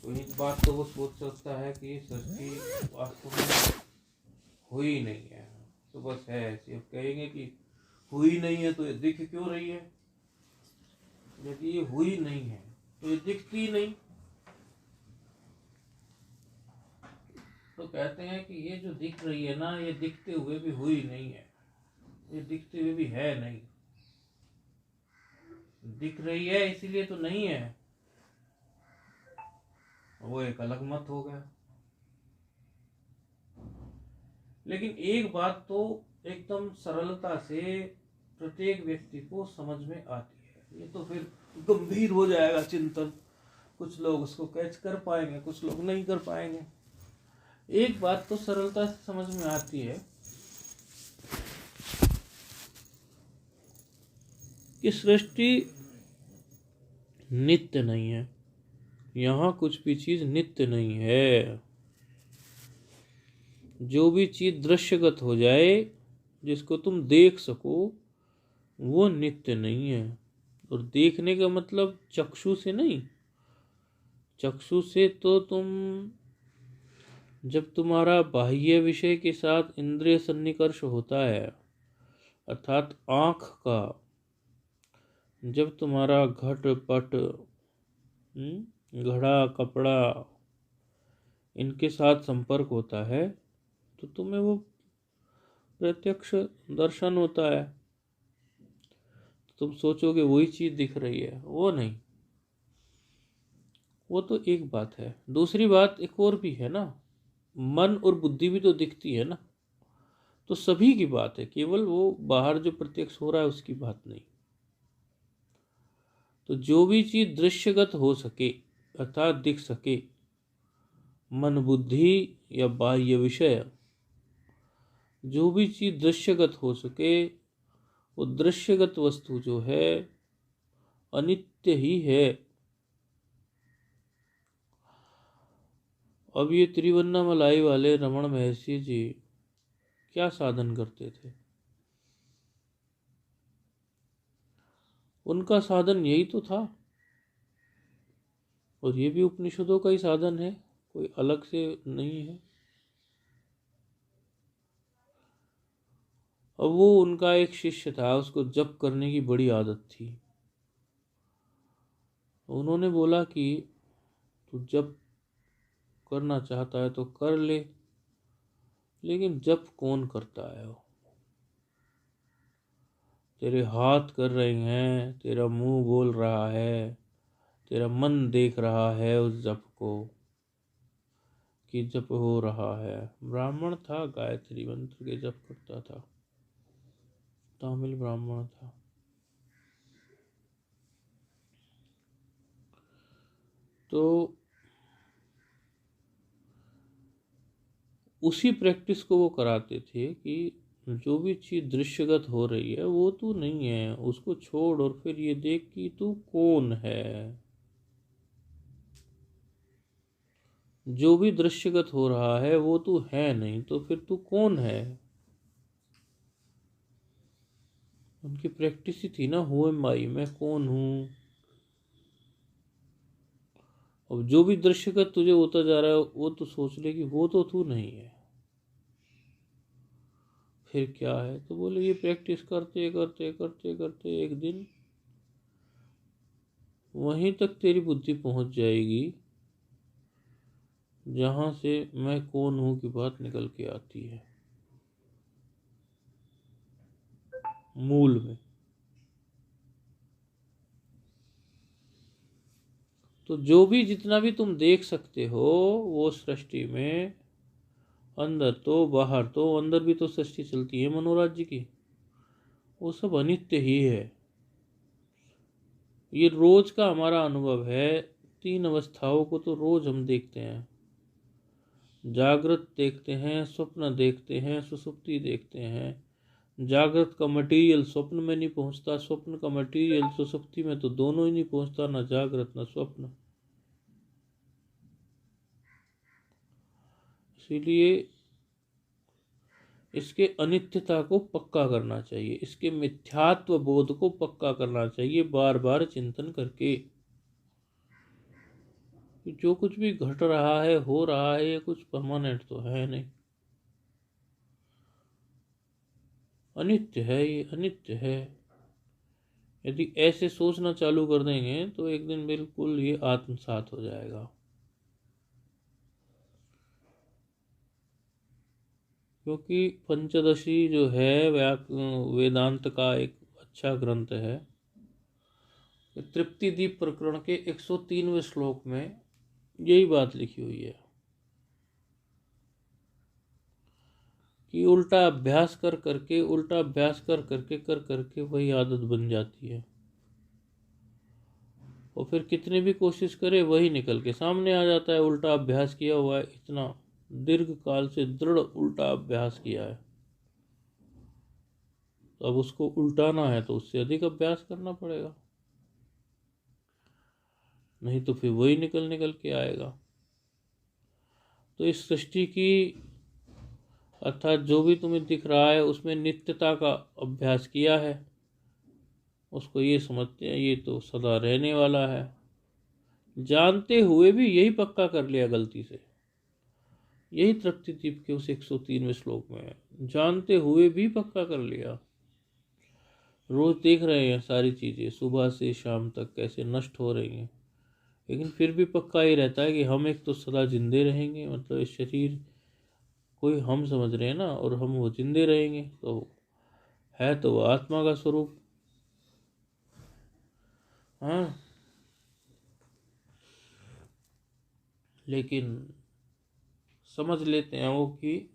तो एक बात तो वो सोच सकता है कि ये सृष्टि वास्तव में हुई नहीं है, तो बस है ऐसी। अब कहेंगे कि हुई नहीं है तो ये दिख क्यों रही है? यदि ये हुई नहीं है तो ये दिखती नहीं। तो कहते हैं कि ये जो दिख रही है ना, ये दिखते हुए भी हुई नहीं है, ये दिखते हुए भी है नहीं। दिख रही है इसीलिए तो नहीं है, वो एक अलग मत हो गया। लेकिन एक बात तो एकदम सरलता से प्रत्येक व्यक्ति को समझ में आती है। ये तो फिर गंभीर हो जाएगा चिंतन, कुछ लोग उसको कैच कर पाएंगे, कुछ लोग नहीं कर पाएंगे। एक बात तो सरलता से समझ में आती है कि सृष्टि नित्य नहीं है। यहाँ कुछ भी चीज नित्य नहीं है। जो भी चीज दृश्यगत हो जाए, जिसको तुम देख सको, वो नित्य नहीं है। और देखने का मतलब चक्षु से नहीं। चक्षु से तो तुम, जब तुम्हारा बाह्य विषय के साथ इंद्रिय सन्निकर्ष होता है, अर्थात आँख का, जब तुम्हारा घट पट घड़ा कपड़ा इनके साथ संपर्क होता है, तो तुम्हें वो प्रत्यक्ष दर्शन होता है। तुम सोचोगे वही चीज दिख रही है, वो नहीं। वो तो एक बात है। दूसरी बात एक और भी है ना, मन और बुद्धि भी तो दिखती है ना। तो सभी की बात है, केवल वो बाहर जो प्रत्यक्ष हो रहा है उसकी बात नहीं। तो जो भी चीज दृश्यगत हो सके, अर्थात दिख सके, मन बुद्धि या बाह्य विषय, जो भी चीज दृश्यगत हो सके, वो दृश्यगत वस्तु जो है अनित्य ही है। अब ये त्रिवन्नामलाई वाले रमण महर्षि जी क्या साधन करते थे? उनका साधन यही तो था, और ये भी उपनिषदों का ही साधन है, कोई अलग से नहीं है। अब वो उनका एक शिष्य था, उसको जप करने की बड़ी आदत थी। उन्होंने बोला कि तू जप करना चाहता है तो कर ले, लेकिन जप कौन करता है? तेरे हाथ कर रहे हैं, तेरा मुंह बोल रहा है, तेरा मन देख रहा है उस जप को कि जप हो रहा है। ब्राह्मण था, गायत्री मंत्र के जप करता था, तमिल ब्राह्मण था। तो उसी प्रैक्टिस को वो कराते थे कि जो भी चीज दृश्यगत हो रही है वो तू नहीं है, उसको छोड़ और फिर ये देख कि तू कौन है। जो भी दृश्यगत हो रहा है वो तू है नहीं, तो फिर तू कौन है? उनकी प्रैक्टिस ही थी ना, हु एम आई, मैं कौन हूं। अब जो भी दृश्यगत तुझे होता जा रहा है वो तो सोच ले कि वो तो तू नहीं है, फिर क्या है? तो बोले ये प्रैक्टिस करते करते करते करते एक दिन वहीं तक तेरी बुद्धि पहुंच जाएगी जहां से मैं कौन हूं की बात निकल के आती है, मूल में। तो जो भी जितना भी तुम देख सकते हो वो सृष्टि में, अंदर तो बाहर तो, अंदर भी तो सृष्टि चलती है मनोराज्य की, वो सब अनित्य ही है। ये रोज का हमारा अनुभव है। तीन अवस्थाओं को तो रोज हम देखते हैं। जागृत देखते हैं, स्वप्न देखते हैं, सुसुप्ति देखते हैं। जागृत का मटेरियल स्वप्न में नहीं पहुंचता, स्वप्न का मटेरियल सुसुप्ति में, तो दोनों ही नहीं पहुंचता, ना जागृत ना स्वप्न। इसीलिए इसके अनित्यता को पक्का करना चाहिए, इसके मिथ्यात्व बोध को पक्का करना चाहिए, बार बार चिंतन करके। कि जो कुछ भी घट रहा है, हो रहा है, ये कुछ परमानेंट तो है नहीं, अनित्य है, ये अनित्य है। यदि ऐसे सोचना चालू कर देंगे तो एक दिन बिल्कुल ये आत्मसात हो जाएगा। क्योंकि पंचदशी जो है वेदांत का एक अच्छा ग्रंथ है। तृप्ति दीप प्रकरण के 103वें श्लोक में यही बात लिखी हुई है कि उल्टा अभ्यास कर करके, उल्टा अभ्यास कर करके वही आदत बन जाती है, और फिर कितनी भी कोशिश करे वही निकल के सामने आ जाता है। उल्टा अभ्यास किया हुआ है, इतना दीर्घ काल से दृढ़ उल्टा अभ्यास किया है, तो अब उसको उल्टाना है तो उससे अधिक अभ्यास करना पड़ेगा, नहीं तो फिर वही निकल निकल के आएगा। तो इस सृष्टि की, अर्थात जो भी तुम्हें दिख रहा है उसमें नित्यता का अभ्यास किया है, उसको ये समझते हैं ये तो सदा रहने वाला है, जानते हुए भी यही पक्का कर लिया गलती से। यही तृप्ति दीप के उस 103वें श्लोक में है, जानते हुए भी पक्का कर लिया। रोज देख रहे हैं सारी चीजें सुबह से शाम तक कैसे नष्ट हो रही हैं, लेकिन फिर भी पक्का ही रहता है कि हम एक तो सदा जिंदे रहेंगे, मतलब इस शरीर कोई हम समझ रहे हैं ना, और हम वो जिंदे रहेंगे, तो है तो वो आत्मा का स्वरूप। हाँ, लेकिन समझ लेते हैं वो कि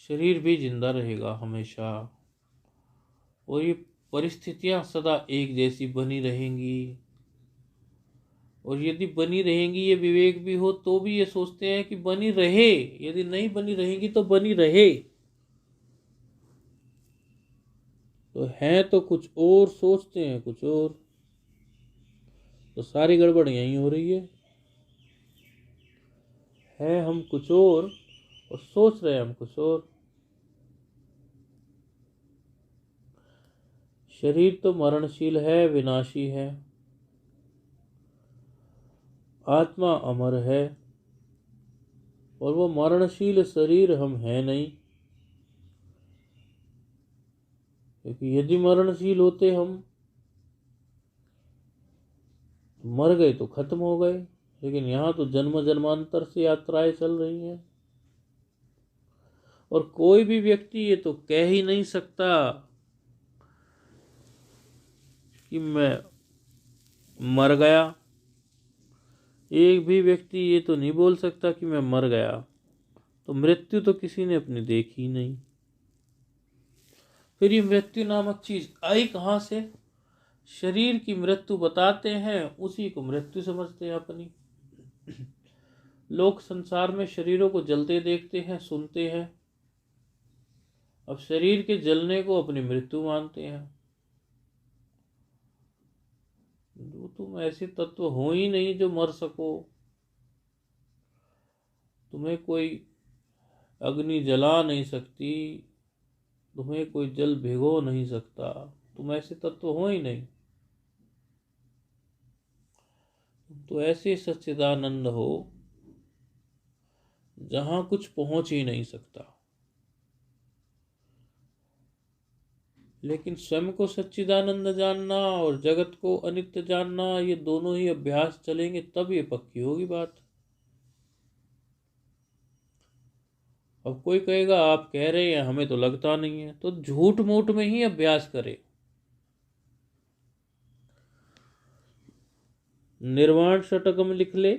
शरीर भी जिंदा रहेगा हमेशा, और ये परिस्थितियां सदा एक जैसी बनी रहेंगी, और यदि बनी रहेंगी, ये विवेक भी हो तो भी ये सोचते हैं कि बनी रहे, यदि नहीं बनी रहेंगी तो बनी रहे। तो है तो कुछ और, सोचते हैं कुछ और, तो सारी गड़बड़ यहीं हो रही है हम कुछ और सोच रहे हैं हम कुछ और। शरीर तो मरणशील है, विनाशी है, आत्मा अमर है, और वो मरणशील शरीर हम है नहीं, क्योंकि यदि मरणशील होते हम, मर गए तो खत्म हो गए, लेकिन यहाँ तो जन्म जन्मांतर से यात्राएं चल रही हैं, और कोई भी व्यक्ति ये तो कह ही नहीं सकता कि मैं मर गया। एक भी व्यक्ति ये तो नहीं बोल सकता कि मैं मर गया, तो मृत्यु तो किसी ने अपनी देखी ही नहीं। फिर ये मृत्यु नामक चीज आई कहाँ से? शरीर की मृत्यु बताते हैं, उसी को मृत्यु समझते हैं अपनी। लोग संसार में शरीरों को जलते देखते हैं, सुनते हैं, अब शरीर के जलने को अपनी मृत्यु मानते हैं। तुम ऐसे तत्व हो ही नहीं जो मर सको, तुम्हें कोई अग्नि जला नहीं सकती, तुम्हें कोई जल भिगो नहीं सकता, तुम ऐसे तत्व हो ही नहीं। तो ऐसे सच्चिदानंद हो जहां कुछ पहुंच ही नहीं सकता। लेकिन स्वयं को सच्चिदानंद जानना और जगत को अनित्य जानना, ये दोनों ही अभ्यास चलेंगे तब ये पक्की होगी बात। अब कोई कहेगा आप कह रहे हैं हमें तो लगता नहीं है, तो झूठ मूठ में ही अभ्यास करे। निर्वाण षटकम लिख ले,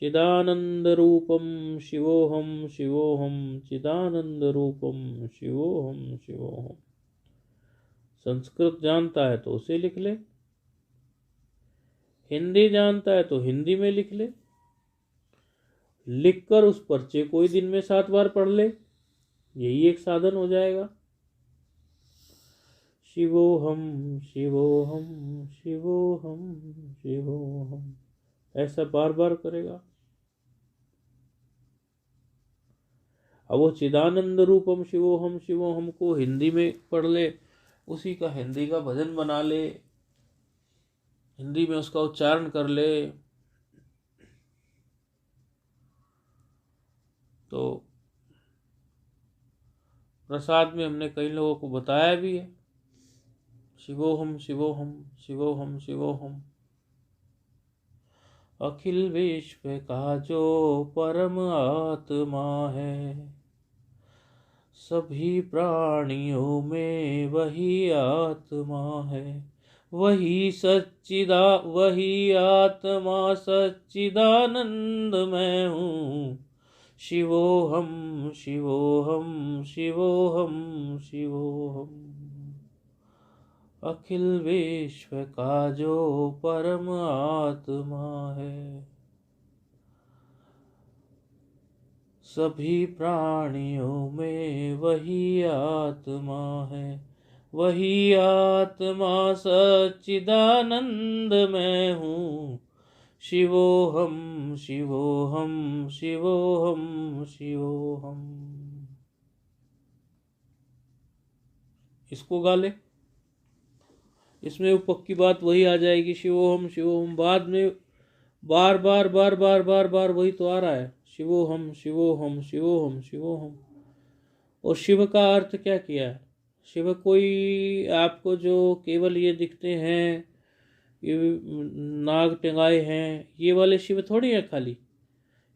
चिदानंद रूपम शिवोहम शिवोहम, चिदानंद रूपम शिवोहम शिवोहम। संस्कृत जानता है तो उसे लिख ले, हिंदी जानता है तो हिंदी में लिख ले, लिखकर उस पर्चे को ही दिन में 7 बार पढ़ ले, यही एक साधन हो जाएगा। शिवोहम शिवोहम शिवोहम शिवोहम, ऐसा बार बार करेगा। अब वो चिदानंद रूपम शिवोहम शिवोहम को हिंदी में पढ़ ले, उसी का हिंदी का भजन बना ले, हिंदी में उसका उच्चारण कर ले, तो प्रसाद में हमने कई लोगों को बताया भी है, शिवोहम शिवोहम शिवोहम शिवोहम। अखिल विश्व का जो परम आत्मा है, सभी प्राणियों में वही आत्मा है। वही आत्मा सच्चिदानंद मैं हूँ। शिवोहम शिवोहम शिवोहम शिवोहम। अखिल विश्व का जो परम आत्मा है, सभी प्राणियों में वही आत्मा है। वही आत्मा सच्चिदानंद मैं हूँ। शिवोहम शिवोहम शिवोहम शिवोहम। इसको गा ले, इसमें वो पक्की बात वही आ जाएगी, शिवोहम शिवोहम। बाद में बार बार बार बार बार बार वही तो आ रहा है, शिवोहम शिवोहम शिवोहम शिवोहम। और शिव का अर्थ क्या किया है? शिव कोई आपको जो केवल ये दिखते हैं, ये नाग टेंगाए हैं, ये वाले शिव थोड़ी है खाली।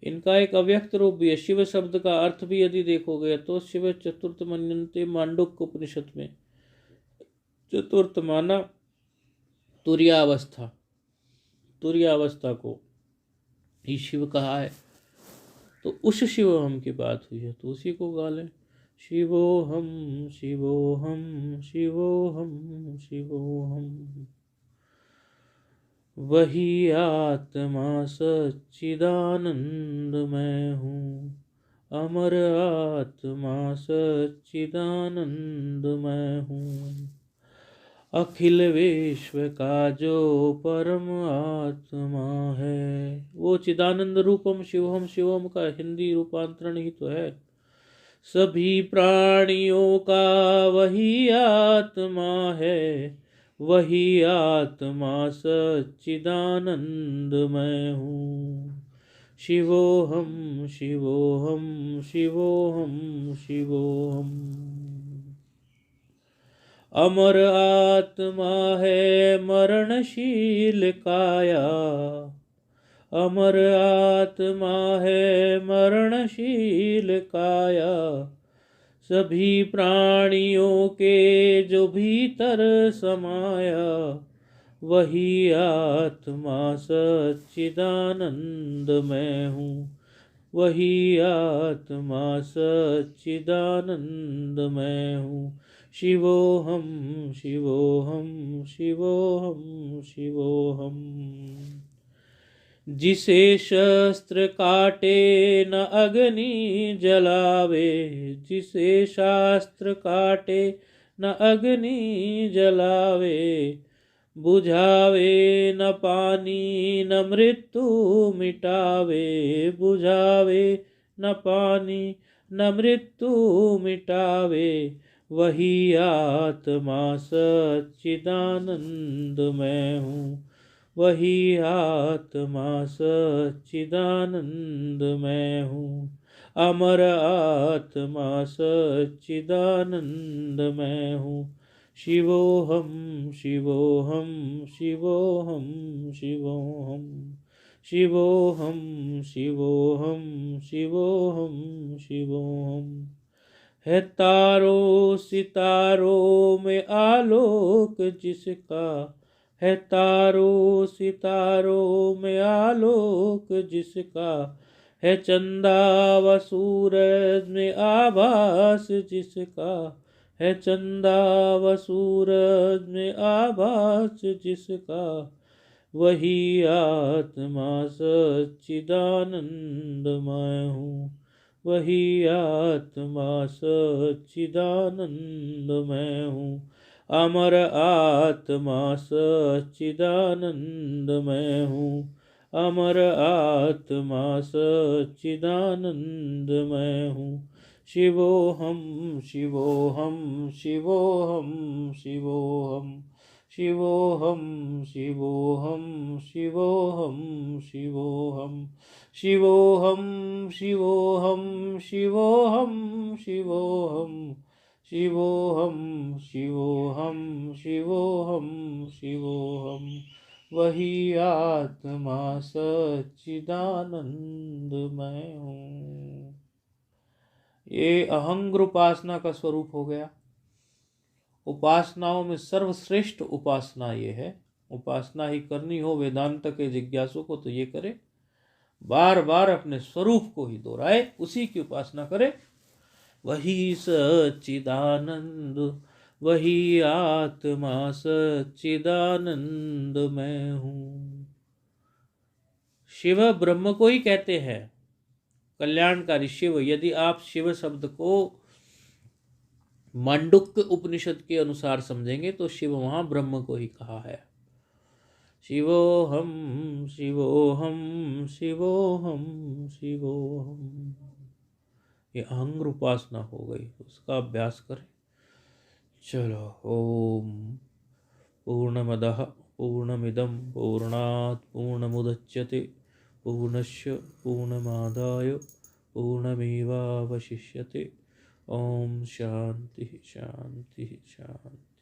इनका एक अव्यक्त रूप भी है। शिव शब्द का अर्थ भी यदि देखोगे तो शिव चतुर्थ मन्यन्ते मांडुक्य उपनिषद में चतुर्थ माना तुर्यावस्था, तुर्यावस्था को ही शिव कहा है। तो उस शिवोहम की बात हुई है, तो उसी को गा लें। शिवोहम शिवोहम शिवोहम शिवोहम। वही आत्मा सच्चिदानंद मैं हूँ। अमर आत्मा सच्चिदानंद मैं हूँ। अखिल विश्व का जो परम आत्मा है, वो चिदानंद रूपम शिवम शिवम का हिंदी रूपांतरण ही तो है। सभी प्राणियों का वही आत्मा है। वही आत्मा सच्चिदानंद मैं हूँ। शिवोहम शिवोहम शिवोहम शिवोहम। अमर आत्मा है मरणशील काया। अमर आत्मा है मरणशील काया। सभी प्राणियों के जो भीतर समाया। वही आत्मा सच्चिदानंद मैं हूँ। वही आत्मा सच्चिदानंद मैं हूँ। शिवोहम शिवोहम शिवोहम शिवोहम। जिसे शस्त्र काटे न अग्नि जलावे। जिसे शास्त्र काटे न अग्नि जलावे। बुझावे न पानी न मृत्यु मिटावे। बुझावे न पानी न मृत्यु मिटावे। वही आत्मा सच्चिदानंद मैं हूँ। वही आत्मा सच्चिदानंद मैं हूँ। अमर आत्मा सच्चिदानंद मैं हूँ। शिवोहम शिवोहम शिवोहम शिवोहम। शिवोहम शिवोहम शिवोहम शिवोहम। है तारों सितारों में आलोक जिसका। है तारों सितारों में आलोक जिसका। है चंदा व सूरज में आभास जिसका। है चंदा व सूरज में आभास जिसका। वही आत्मा सच्चिदानंद मैं हूँ। वही आत्मा सच्चिदानंद मैं हूँ। अमर आत्मा सच्चिदानंद मैं हूँ। अमर आत्मा सच्चिदानंद मैं हूँ। शिवोहम शिवोहम शिवोहम शिवोहम। शिवोऽहं शिवोऽहं शिवोऽहं शिवोऽहं शिवोऽहं शिवोऽहं शिवोऽहं शिवोऽहं शिवोऽहं शिवोऽहं शिवोऽहं शिवोऽहं वही आत्मा सच्चिदानंदमय हूँ। ये अहंग्र उपासना का स्वरूप हो गया। उपासनाओं में सर्वश्रेष्ठ उपासना ये है। उपासना ही करनी हो वेदांत के जिज्ञासु को तो ये करे, बार बार अपने स्वरूप को ही दोहराए, उसी की उपासना करे। वही सच्चिदानंद, वही आत्मा सच्चिदानंद मैं हूँ। शिव ब्रह्म को ही कहते हैं, कल्याणकारी शिव। यदि आप शिव शब्द को मांडुक्य उपनिषद के अनुसार समझेंगे तो शिव वहां ब्रह्म को ही कहा है। शिवोऽहं शिवोऽहं शिवोऽहं शिवोऽहं, ये अहंग्र उपासना हो गई, उसका अभ्यास करें। चलो, ओम पूर्णमदः पूर्णमिदं पूर्णात् पूर्णमुदच्यते पूर्णस्य पूर्णमादाय पूर्णमेवावशिष्यते। ओम शांति शांति शांति।